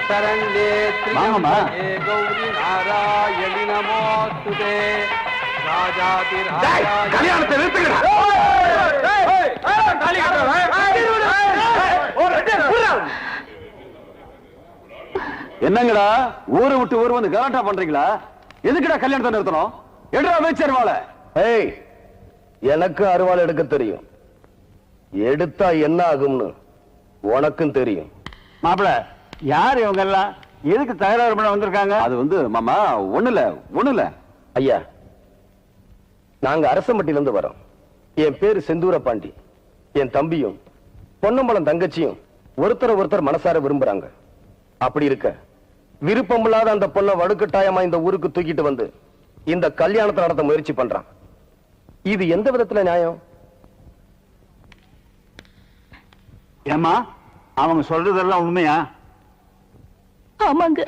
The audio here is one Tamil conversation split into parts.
शरण्ये त्र्यंबके गौरी नारायणि नमोस्तुते राजाधिराज கல்யாணத்தை நிறுத்துங்க. என்னங்கடா ஊரை விட்டு ஊர் வந்து கலாட்டா பண்றீங்களா? எதுக்குடா கல்யாணத்தை நிறுத்தணும்? எடுறா அமைச்சர் வாழ. ஏய், எனக்கு அருவாள் எடுக்க தெரியும். எடுத்தா என்ன ஆகும்னு உனக்கும் தெரியும். மாப்பிள, யார் இவங்க எல்லாம்? எதுக்கு தகராறு பண்ண வந்திருக்காங்க? அது வந்து மாமா ஒண்ணுல ஐயா, நாங்க அரசம்பட்டியில இருந்து வரோம். என் பேரு செந்தூர பாண்டி. என் தம்பியும் பொன்னம்பலம் தங்கச்சியும் ஒருத்தர் மனசார விரும்புறாங்க. அப்படி இருக்க விருப்பமில்லாத அந்த பொண்ணை வடுக்கட்டாயமா இந்த ஊருக்கு தூக்கிட்டு வந்து இந்த கல்யாணத்தை நடத்த முயற்சி பண்றான். இது எந்த விதத்துல நியாயம்? ஏமா, அவங்க சொல்றதெல்லாம் உண்மையா? ஆமாங்க.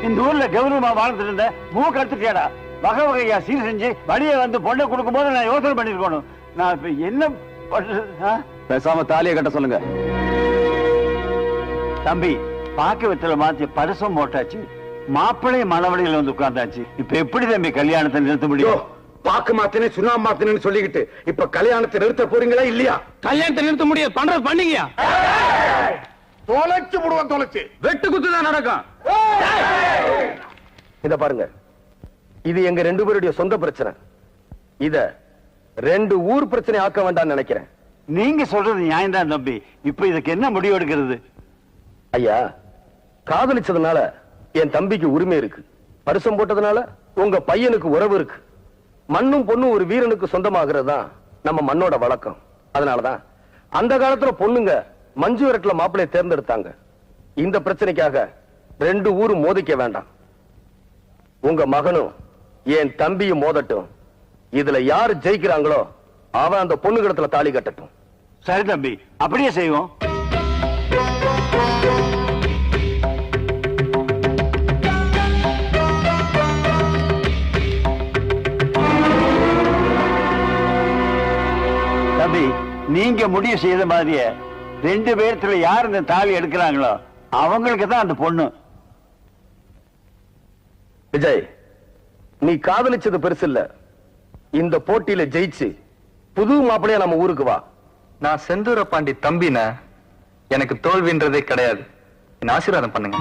இந்த ஊர்ல கௌரவமா வாழ்ந்துட்டு இருந்த மூக்கு எடுத்துட்டியாடா. வகை வகையா சீர் செஞ்சு வழியை வந்து பொண்ணை கொடுக்கும் போது நான் யோசனை பண்ணிருக்கணும். நான் இப்ப என்ன பண்றது? பேசாம தாலியை கட்ட சொல்லுங்க. தம்பி, பாக்க வெத்தல மாத்தி பரிசம் போட்டாச்சு. மாப்பிள்ளை மணவழியில வந்து உட்கார்ந்தாச்சு. இப்ப எப்படி தம்பி கல்யாணத்தை நிறுத்த முடியும்? பாக்கு மாத்தினே சுனா மாத்தினு சொல்லிக்கிட்டு இப்ப கல்யாணத்தை நிறுத்த போறீங்களா இல்லையா? கல்யாணத்தை நிறுத்த முடியாது. பண்றது பண்ணீங்க. தொலைச்சு விடுவோம். தொலைச்சு வெட்டு குத்துதான் நடக்கும். இத பாருங்க, இது எங்க ரெண்டு பேருடைய சொந்த பிரச்சனை. இத ரெண்டு ஊர் பிரச்சனை ஆக்க வேண்டாம்னு நினைக்கிறேன். நீங்க சொல்றது நியாயம் தான் தம்பி. இப்ப இதுக்கு என்ன முடிவு எடுக்கிறது? ஐயா, காதலிச்சதுனால என் தம்பிக்கு உரிமை இருக்கு. பரிசம் போட்டதுனால உங்க பையனுக்கு உறவு இருக்கு. மண்ணும் பொண்ணும் ஒரு வீரனுக்கு சொந்தமாகிறது தான் நம்ம மண்ணோட வழக்கம். அதனாலதான் அந்த காலத்துல பொண்ணுங்க மஞ்சு விரட்டுல மாப்பிள்ளையை தேர்ந்தெடுத்தாங்க. இந்த பிரச்சனைக்காக ரெண்டு ஊரும் மோதிக்க வேண்டாம். உங்க மகனும் என் தம்பியும் மோதட்டும். இதுல யாரு ஜெயிக்கிறாங்களோ அவன் அந்த பொண்ணு கிடத்துல தாலி கட்டட்டும். சரி தம்பி, அப்படியே செய்வோம். தம்பி, நீங்க முடிவு செய்த மாதிரியே ரெண்டு பேர்த்துல யார் இந்த தாலி எடுக்கிறாங்களோ அவங்களுக்கு தான் அந்த பொண்ணு. விஜய், நீ காதலிச்சது பெருசு இல்ல. இந்த போட்டியில ஜெயிச்சு புது மாப்பிள்ளையா நம்ம ஊருக்கு வா. நான் செந்தூர பாண்டி தம்பின, எனக்கு தோல்வின்றதே கிடையாது. என்ன ஆசீர்வாதம் பண்ணுங்க.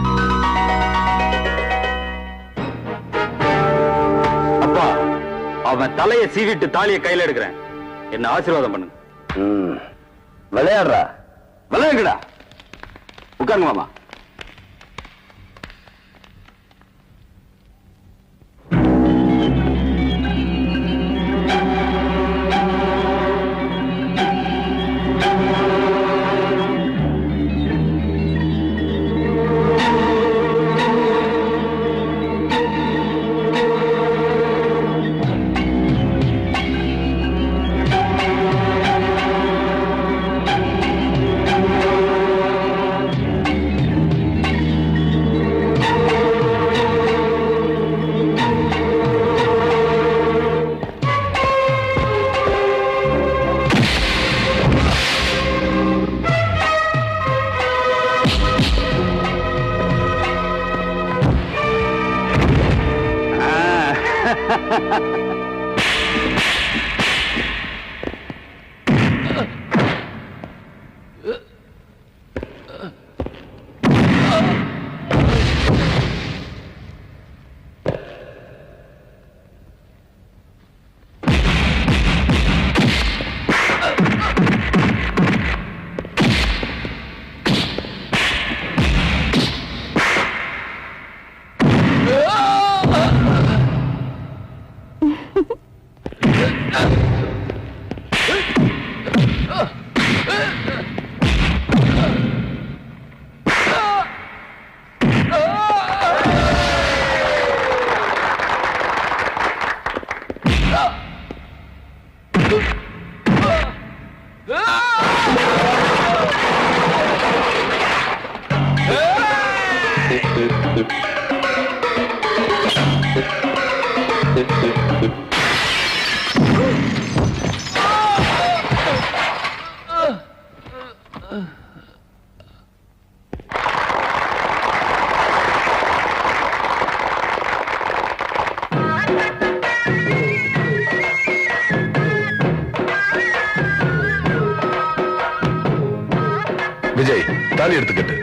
அப்பா, அவன் தலையை சீவிட்டு தாலியை கையில எடுக்கிறேன். என்ன ஆசீர்வாதம் பண்ணுங்க. விளையாடுறா? விளையாடுடா. உட்காருங்க மாமா. விஜய், தாலி எடுத்துக்கிட்டு.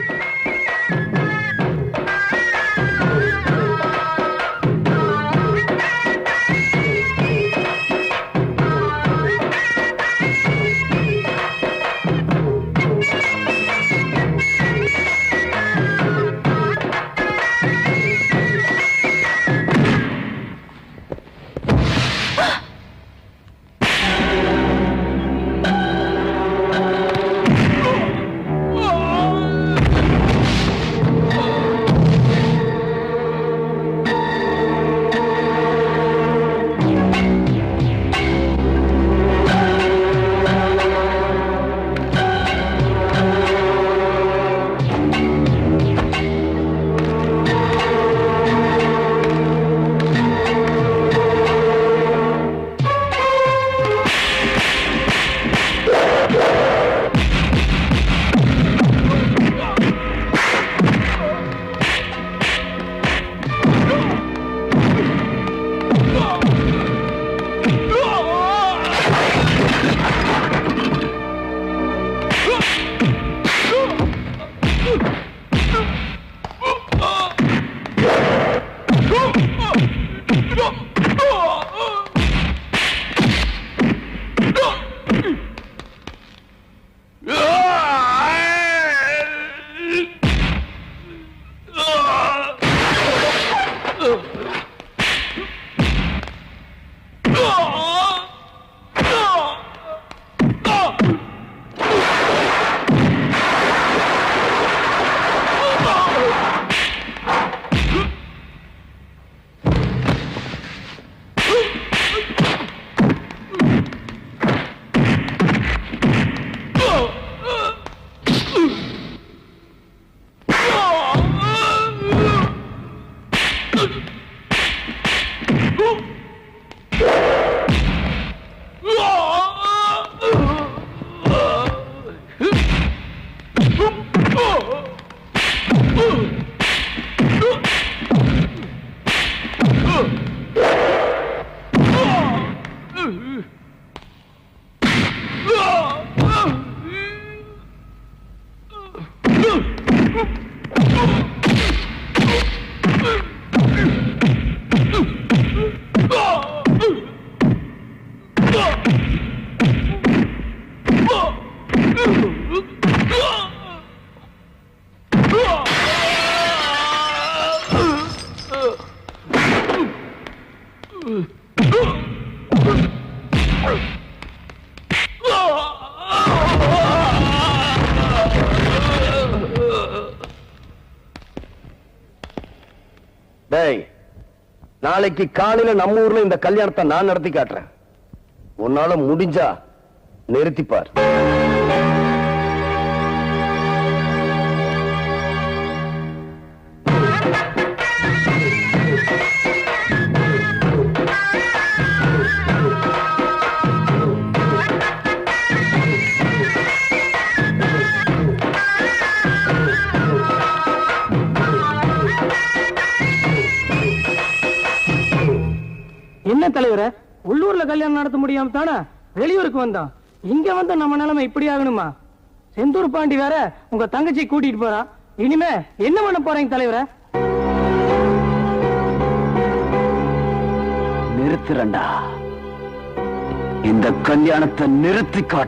நாளைக்கு காலையில நம்ம ஊர்ல இந்த கல்யாணத்தை நான் நடத்தி காட்டுறேன். உன்னால முடிஞ்சா நிறுத்திப்பார். என்ன தலைவரே, உள்ளூர்ல கல்யாணம் நடத்த முடியாம தானே வெளியூருக்கு வந்தோம். இங்க வந்து நம்ம நிலைமை இப்படி ஆகணுமா? செந்தூர் பாண்டி வேற உங்க தங்கச்சி கூட்டிட்டு போறா. இனிமே என்ன பண்ண போறீங்க தலைவரே? நிறுத்துறண்டா, இந்த கல்யாணத்தை நிறுத்தி காட்டு.